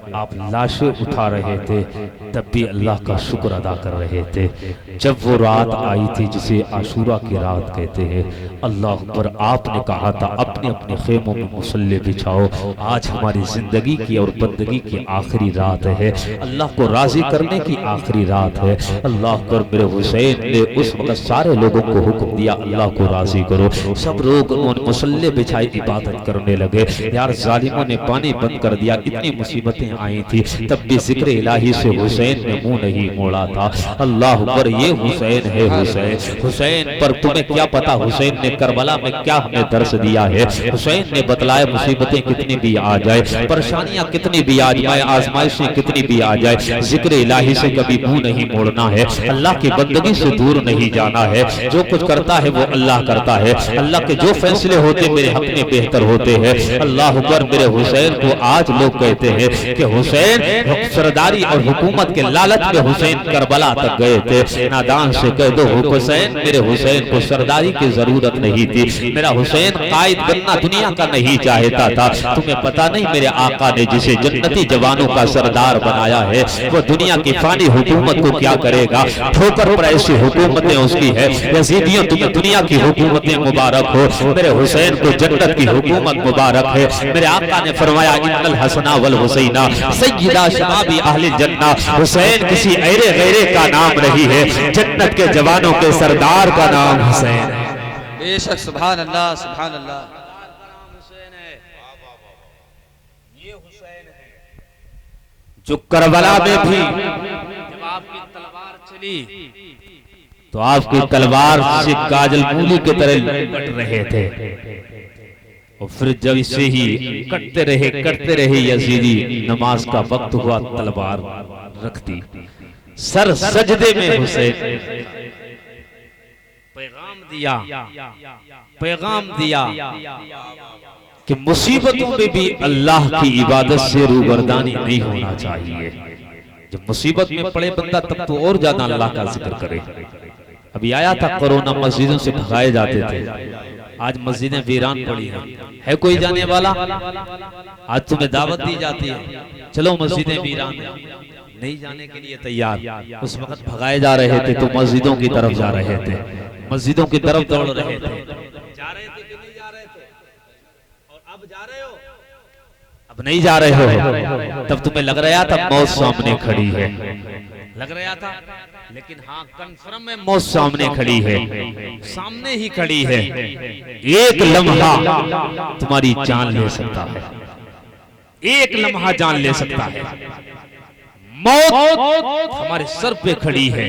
आप लाशें उठा रहे थे तब भी अल्लाह का शुक्र अदा कर रहे थे। जब वो रात आई थी जिसे आशूरा की रात कहते हैं, अल्लाह पर आपने कहा था अपने अपने खेमों में मुसल्ले बिछाओ। आज हमारी जिंदगी की और बंदगी की आखिरी रात है, अल्लाह को राजी करने की आखिरी रात है। अल्लाह पर मेरे हुसैन ने उस वक्त सारे लोगों को हुक्म दिया अल्लाह को राजी करो। सब लोग उन्होंने मुसल्ले बिछाई इबादत करने लगे। यार जालिमों ने पानी बंद कर दिया, इतनी मुसीबतें आई थी तब भी जिक्र इलाही से हुसैन ने मुंह नहीं मोड़ा था। अल्लाह पर ये हुसैन है हुसैन। हुसैन पर तुम्हें क्या पता हुसैन ने करबला में क्या हमें दर्श दिया है। हुसैन ने बतलाया मुसीबतें कितनी भी आ जाए, परेशानियां कितनी भी आ जाए, आजमाइशें कितनी भी आ जाए, जिक्र इलाही से कभी मुंह नहीं मोड़ना है। अल्लाह की बंदगी से दूर नहीं जाना है। जो कुछ करता है वो अल्लाह करता है। अल्लाह के जो फैसले होते मेरे हक में बेहतर होते हैं। अल्लाह पर मेरे हुसैन को आज लोग कहते हैं कि हुसैन सरदारी और हुकूमत के लालच में हुसैन करबला तक गए थे। नादान से कह दो हुसैन मेरे हुसैन को सरदारी की जरूरत नहीं थी। मेरा हुसैन कायद बनना दुनिया का नहीं चाहता था। तुम्हें पता नहीं मेरे आका ने जिसे जन्नती जवानों का सरदार बनाया है वो दुनिया की फानी हुकूमत को क्या करेगा। ठोकर पर ऐसी हुकूमतें उसकी है। यजीदियों तुम्हें दुनिया की हुकूमतें मुबारक हो, मेरे हुसैन को जन्नत की हुकूमत मुबारक है। मेरे आका ने फरमाया इन्नल हसना वल हुसैना सय्यदा शबाबी अहले जन्ना। हुसैन किसी ऐरे गैरे का नाम नहीं है, जन्नत के जवानों के सरदार का नाम हुसैन है। बेशक सुभान अल्लाह सुभान अल्लाह। जो करबला में भी जब आपकी तलवार चली तो आपकी तलवार से काजल मूली की तरह कट रहे थे। और फिर जब इसे ही कटते रहे यजीदी, नमाज का वक्त हुआ तलवार रख दी, सर सजदे में हुसैन पैगाम दिया कि मुसीबतों में भी अल्लाह की इबादत से रूबरदानी नहीं होना चाहिए। जब मुसीबत में पड़े बंदा तब तो और ज्यादा अल्लाह का जिक्र करे। अभी आया था कोरोना, मस्जिदों से भगाए जाते थे, आज मस्जिदें वीरान पड़ी हैं। है कोई जाने वाला? आज तुम्हें दावत दी जाती है चलो मस्जिदें वीरान हैं, नहीं जाने के लिए तैयार। उस वक्त भगाए जा रहे थे तो मस्जिदों की तरफ जा रहे थे, मस्जिदों की तरफ दौड़ रहे थे। जा रहे थे कि नहीं जा रहे थे? और अब जा रहे हो? अब नहीं जा रहे हो। तब तुम्हें लग रहा था मौत सामने खड़ी है, लग रहा था, लेकिन हाँ कंफर्म में मौत सामने खड़ी है, सामने ही खड़ी है। एक लम्हा तुम्हारी जान ले सकता है, एक लम्हा जान ले सकता है। मौत हमारे सर पे खड़ी है,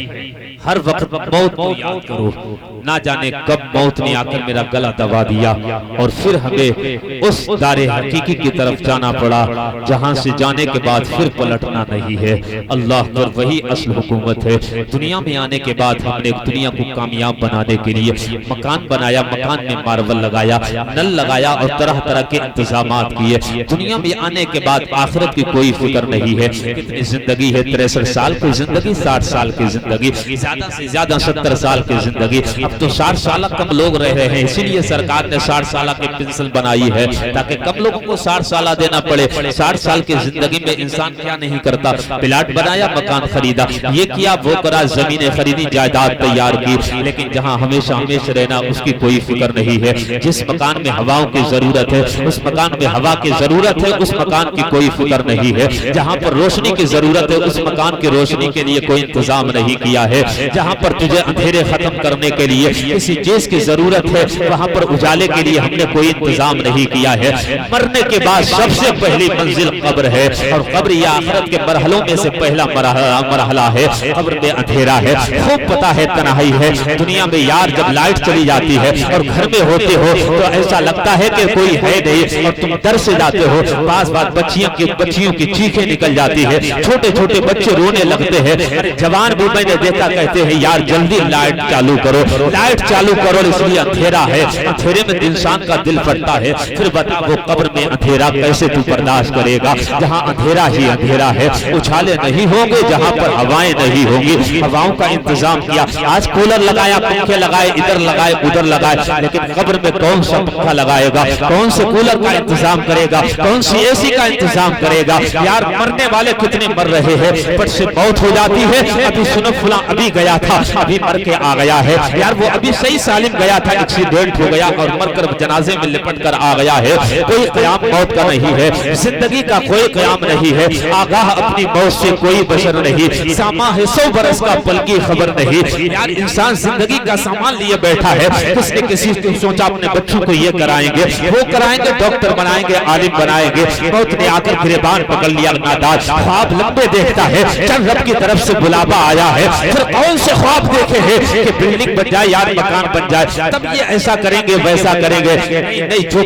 हर वक्त मौत को याद करो। ना जाने कब मौत ने आकर मेरा गला दबा दिया और फिर हमें उस दारे हकीकी की तरफ जाना पड़ा जहां से जाने के बाद फिर पलटना नहीं है। अल्लाह पर वही असल हुकूमत है। दुनिया में आने के बाद हमने दुनिया को कामयाब बनाने के लिए मकान बनाया, मकान में मार्बल लगाया, नल लगाया और तरह तरह के इंतजामात किए। दुनिया में आने के बाद आखिरत की कोई फिक्र नहीं है। कितनी जिंदगी है, 63 साल की जिंदगी, 60 साल की जिंदगी, ज्यादा से ज्यादा 70 साल की जिंदगी। अब तो 60 साल कम लोग रह रहे हैं, इसीलिए सरकार ने 60 साल की पेंशन बनाई है ताकि कम लोगों को 60 साल देना पड़े। 60 साल की जिंदगी में इंसान क्या नहीं करता, प्लाट बनाया, मकान खरीदा, ये किया वो करा, जमीनें खरीदी, जायदाद तैयार की, लेकिन जहां हमेशा हमेशा रहना उसकी कोई फिक्र नहीं है। जिस मकान में हवाओं की जरूरत है उस मकान में हवा की जरूरत है, उस मकान की कोई फिक्र नहीं है। जहां पर रोशनी की जरूरत है उस मकान की रोशनी के लिए कोई इंतजाम नहीं किया है। जहां पर तुझे अंधेरे खत्म करने के लिए किसी चीज की जरूरत है वहां पर उजाले के लिए हमने कोई इंतजाम नहीं किया है। मरने के बाद सबसे पहली मंजिल कब्र है और कब्र या आखिरत के मरहलों में से पहला मरहला है। कब्र में अंधेरा है, खूब पता है, तन्हाई है। दुनिया में यार जब लाइट चली जाती है और घर में होते हो तो ऐसा लगता है कि कोई है नहीं और तुम डर से जाते हो। बात बच्चियों की चीखें निकल जाती है, छोटे छोटे बच्चे रोने लगते हैं, जवान भी मैंने देखा कहते हैं यार जल्दी लाइट चालू करो, लाइट चालू करो, इसलिए अंधेरा है, अंधेरे में इंसान का दिल फटता है। फिर बता वो कब्र में अंधेरा कैसे तू बर्दाश्त करेगा, जहाँ अंधेरा ही अंधेरा है, उछाले नहीं होंगे जहाँ पर हवाएं नहीं होंगी। हवाओं का इंतजाम किया, आज कूलर लगाया, पंखे लगाए, इधर लगाए उधर लगाए, लेकिन कब्र में कौन सा पंखा लगाएगा, कौन से कूलर का इंतजाम करेगा, कौन सी एसी का इंतजाम करेगा। यार मरने वाले कितने मर रहे हैं, फट से मौत हो जाती है। अभी सुनो फुला अभी गया था, अभी मर के आ गया है। यार वो अभी सही सालिम गया था, एक्सीडेंट हो गया और मरकर जनाजे में लिपट कर आ गया है। कोई क़याम मौत का नहीं है, जिंदगी का कोई क़याम नहीं है। आगाह अपनी मौत से कोई बशर नहीं, सामा है 100 बरस का पल की खबर नहीं। यार इंसान जिंदगी का सामान लिए बैठा है, किसने किसी को सोचा अपने बच्चों को ये कराएंगे वो कराएंगे, डॉक्टर बनाएंगे, आलिम बनाएंगे। मौत ने आकर गिरबान पकड़ लिया नादान, ख्वाब लंबे देखता है, चल रब की तरफ से बुलावा आया है। फिर कौन से ख्वाब देखे हैं कि बिल्डिंग बन जाए, यार मकान बन जाए, तब ये ऐसा करेंगे वैसा करेंगे। नहीं, जो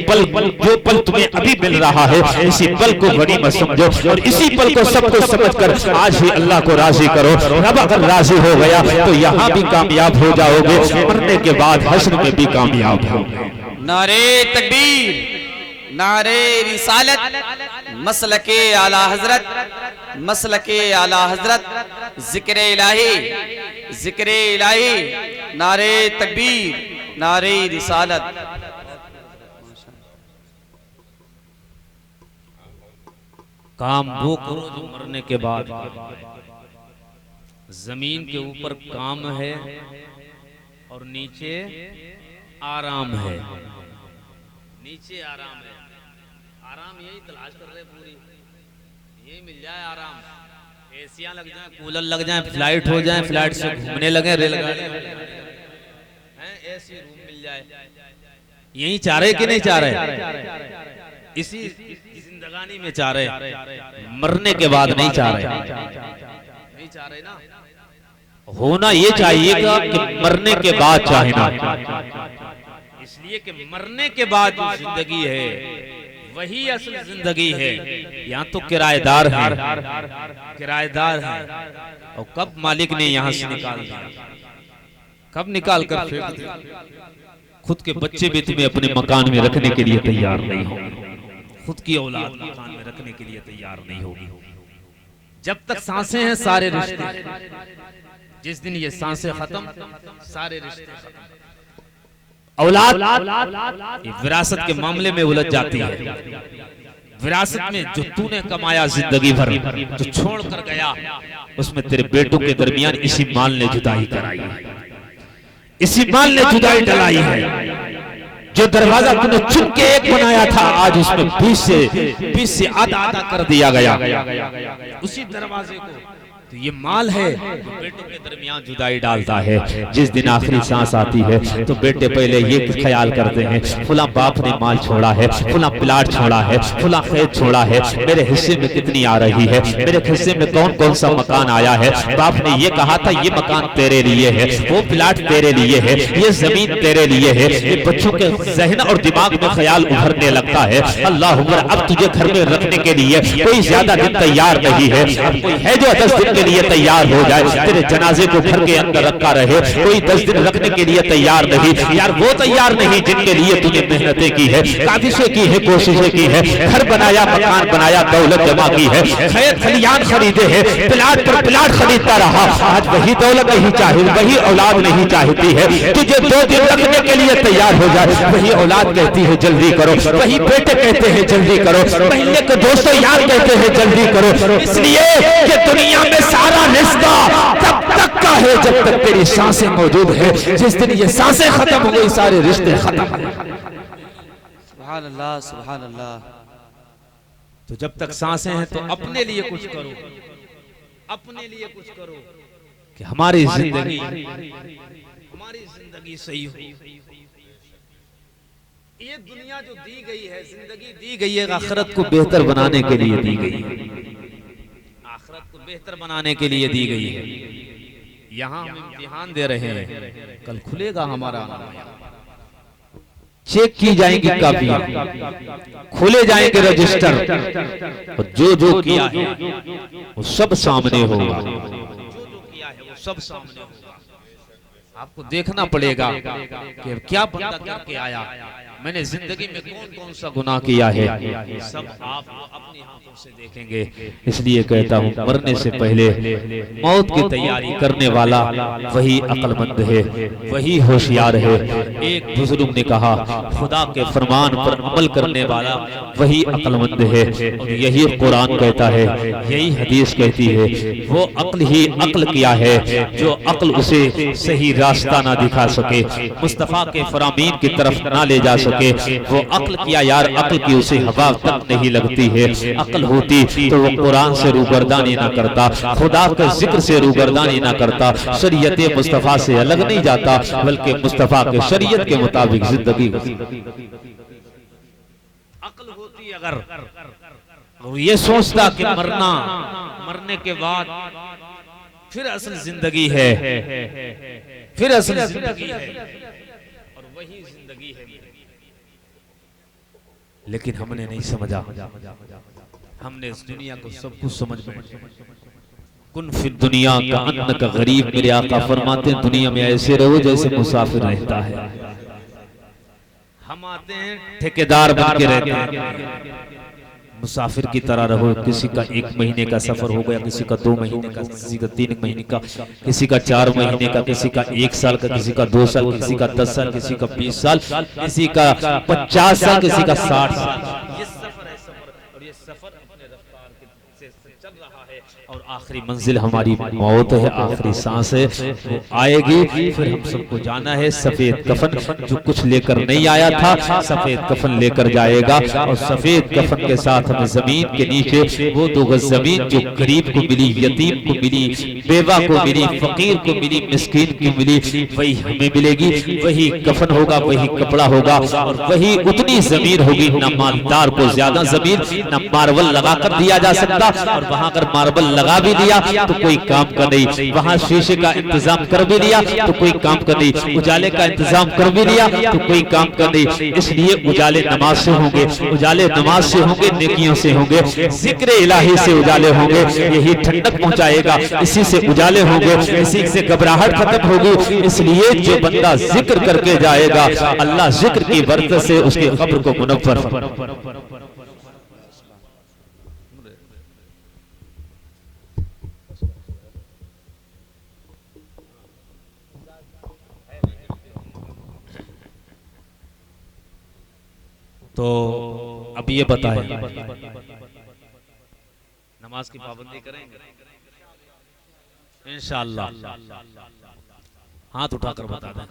पल तुम्हें अभी मिल रहा है, इसी पल को गनीमत समझो और इसी पल को सब कुछ समझकर आज ही अल्लाह को राजी करो। रब अगर राजी हो गया तो यहाँ भी कामयाब हो जाओगे, मरने के बाद हश्र में भी कामयाब होगे। नारे तकबीर, नारे रिसालत, मसलके आला हजरत, मसलके आला हजरत, जिक्र इलाही, जिक्र इलाही, नारे तकबीर, नारे रिसालत। काम वो करो जो मरने के बाद जमीन के ऊपर काम है और नीचे आराम है, नीचे आराम है। आराम यही तलाश कर रहे पूरी, यही मिल जाए आराम, एसियां लग जाए, कूलर लग जाए, फ्लाइट हो जाए, फ्लाइट से घूमने लगे, रेलगाड़ी हैं, ऐसी रूम मिल जाए। यही चाह रहे कि नहीं चाह रहे, इसी जिंदगानी में चाह रहे, मरने के बाद नहीं चाह रहे, नहीं चाह रहे ना। होना ये चाहिएगा कि मरने के बाद चाहना, इसलिए कि मरने के बाद जो जिंदगी है वही असल जिंदगी है। यहाँ तो किराएदार है, किराएदार है, और कब मालिक ने यहाँ से निकाल दिया, कब निकाल कर फेंक दिया। खुद के बच्चे भी तुम्हें अपने मकान में रखने के लिए तैयार नहीं होंगे, खुद की औलाद मकान में रखने के लिए तैयार नहीं होगी। जब तक सांसें हैं सारे रिश्ते, जिस दिन ये सांसें खत्म सारे रिश्ते खत्म। औलाद विरासत के मामले में उलझ जाती है। विरासत में जो तूने कमाया जिंदगी भर, जो छोड़ कर गया, उसमें तेरे बेटों के दरमियान इसी माल ने जुदाई कराई है, इसी माल ने जुदाई डलाई है। जो दरवाजा तूने चुन के एक बनाया था, आज उसमें 20 से आधा आधा कर दिया गया, उसी दरवाजे को। तो ये माल है जो बेटों के दरमियान जुदाई डालता है। जिस दिन आखिरी सांस आती है तो बेटे पहले ये ख्याल करते हैं, फुला बाप ने माल छोड़ा है, फुला प्लाट छोड़ा है, फुला खेत छोड़ा है, मेरे हिस्से में कितनी आ रही है, मेरे हिस्से में कौन कौन सा मकान आया है। बाप ने ये कहा था ये मकान तेरे लिए है, वो प्लाट तेरे लिए है, ये जमीन तेरे लिए है। ये बच्चों के जहन और दिमाग में ख्याल उभरने लगता है, अल्लाह अकबर, अब तुझे घर में रखने के लिए कोई ज्यादा दिन तैयार नहीं है। अब कोई है जो 10 दिन के लिए तैयार हो जाए, तेरे जनाजे को घर के अंदर रखा रहे, कोई 10 दिन रखने के लिए तैयार नहीं। यार वो तैयार नहीं जिनके लिए तूने मेहनतें की है, काबिशें की है, कोशिशें की है, घर बनाया, मकान बनाया, दौलत जमा की है, खेत खलियान खरीदे हैं, प्लाट पर प्लाट खरीदता रहा। आज वही दौलत नहीं चाहिए, वही औलाद नहीं चाहती है। तुझे 2 दिन रखने के लिए तैयार हो जाए, वही औलाद कहती है जल्दी करो, वही बेटे कहते हैं जल्दी करो, पहले के दोस्तों यार कहते हैं जल्दी करो। इसलिए कि दुनिया में सारा रिश्ता तब तक का है जब तक तेरी सांसें मौजूद है। जिस दिन ये सांसें खत्म हो गई सारे रिश्ते खत्म। सुभान अल्लाह, सुभान अल्लाह। तो जब तक सांसें हैं तो अपने लिए कुछ करो, अपने लिए कुछ करो कि हमारी जिंदगी सही हो। ये दुनिया जो दी गई है, जिंदगी दी गई है, आखिरत को बेहतर बनाने के लिए दी गई है, आखिरत को बेहतर बनाने के लिए दी गई है। यहाँ हम इम्तिहान दे रहे हैं, कल खुलेगा हमारा। चेक की जाएंगी कापियां, खोले जाएंगे रजिस्टर, और जो जो किया है वो सब सामने होगा, जो जो किया है वो सब सामने होगा। आपको देखना पड़ेगा कि क्या बंदा करके आया, मैंने जिंदगी में कौन कौन सा गुनाह किया है, सब आप अपनी आंखों से देखेंगे। इसलिए कहता हूँ मरने से पहले मौत की तैयारी करने वाला वही अक्लमंद है, वही होशियार है। एक बुजुर्ग ने कहा खुदा के फरमान पर अमल करने वाला वही अक्लमंद है, और यही कुरान कहता है, यही हदीस कहती है। वो अक्ल ही अक्ल किया है जो अक्ल उसे सही रास्ता ना दिखा सके, मुस्तफा के फरामीन की तरफ ना ले जा सके। वो अक्ल किया यार, अक्ल की उसे हवा तक नहीं लगती है। अक्ल होती तो वो कुरान से रूबरदानी ना करता, खुदा के जिक्र से रूबरदानी ना करता, शरीयत मुस्तफा से अलग नहीं जाता, बल्कि मुस्तफा के शरीयत के मुताबिक जिंदगी। अक्ल होती अगर और ये सोचता कि मरना, मरने के बाद फिर असल जिंदगी है, फिर असल जिंदगी है, और वही जिंदगी है। लेकिन हमने नहीं समझा, हमने इस दुनिया को सब कुछ समझ में कुन फिर दुनिया का अन्न का गरीब। मेरे आका फरमाते हैं दुनिया में ऐसे रहो जैसे मुसाफिर रहता है। हम आते हैं ठेकेदार बन के रहते हैं, मुसाफिर की तरह रहो। किसी का 1 महीने का सफर हो गया, किसी का 2 महीने का, किसी का 3 महीने का, किसी का 4 महीने का, किसी का 1 साल का, किसी का 2 साल, किसी का 10 साल, किसी का 20 साल, किसी का 50 साल, किसी का 60 साल। ये सफर है सफर, और ये सफर अपने रफ्तार से चल रहा है, और आखिरी मंजिल हमारी मौत है, आखिरी सांस है, वो आएगी। फिर हम सबको जाना है। सफेद कफन जो कुछ लेकर नहीं आया था, सफेद कफन लेकर जाएगा, और सफेद कफन के साथ हमें जमीन के नीचे वो 2 गज जमीन जो गरीब को मिली, यतीम को मिली, बेवा को मिली, फकीर को मिली, मिस्कीन को मिली, वही हमें मिलेगी। वही कफन होगा, वही कपड़ा होगा, और वही उतनी जमीन होगी। न मालदार को ज्यादा जमीन, न मार्बल लगा कर दिया जा सकता, और वहां अगर मार्बल लगा भी दिया तो कोई काम का नहीं। वहां शीशे का इंतजाम कर भी दिया तो कोई काम का नहीं, उजाले का इंतजाम कर भी दिया तो कोई काम का नहीं। इसलिए उजाले नमाज से होंगे, उजाले नमाज से होंगे, नेकियों से होंगे, जिक्र इलाही से उजाले होंगे। यही ठंडक पहुंचाएगा, इसी से उजाले होंगे, इसी से घबराहट खत्म होगी। इसलिए जो बंदा जिक्र करके जाएगा, अल्लाह जिक्र की बरकत से उसके कब्र को मुनव्वर। तो अब ये बताएं, नमाज की पाबंदी करेंगे इंशाअल्लाह? हाथ उठाकर बता दें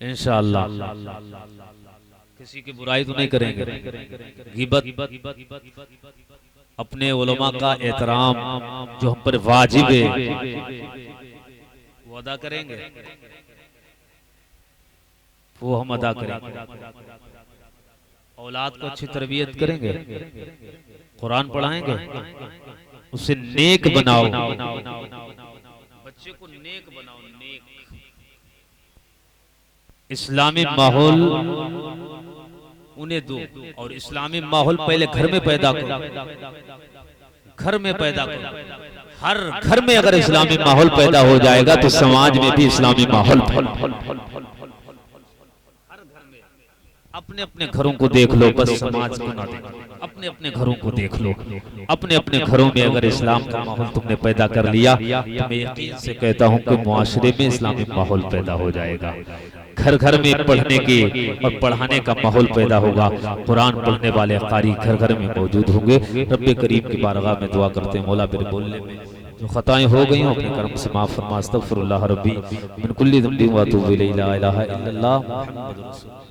इंशाअल्लाह। किसी की बुराई तो नहीं करेंगे, गिबत, अपने उलमा का एहतराम जो हम पर वाजिब है वो अदा करेंगे, वो हम अदा करेंगे। औलाद को अच्छी तरबियत करेंगे, कुरान पढ़ाएंगे, उसे नेक बनाओ, बच्चे को नेक बनाओ, नेक इस्लामी माहौल उन्हें दो। और इस्लामी माहौल पहले घर में पैदा करो, घर में पैदा करो। हर घर में अगर इस्लामी माहौल पैदा हो जाएगा तो समाज में भी इस्लामी माहौल। अपने अपने घरों को देख लो, बस समाज को ना देखो, अपने अपने घरों को देख लो। अपने अपने घरों में अगर इस्लाम का माहौल तुमने पैदा कर लिया तो मैं यकीन से कहता हूं कि मुआशरे में इस्लामी माहौल पैदा हो जाएगा। घर घर में पढ़ने के और पढ़ाने का माहौल पैदा होगा। कुरान पढ़ने वाले कारी घर घर में मौजूद होंगे। रब्बे करीम की बारगाह में दुआ करते हैं, मौला मेरे बोलने में जो खताएं हो गई हो अपने कर्म से माफ फरमा। अस्तगफिरुल्लाह रब्बी मिन कुल्ली ज़ंबिन व अतूबु इलैहि, ला इलाहा इल्लल्लाह मुहम्मदुर रसूलुल्लाह।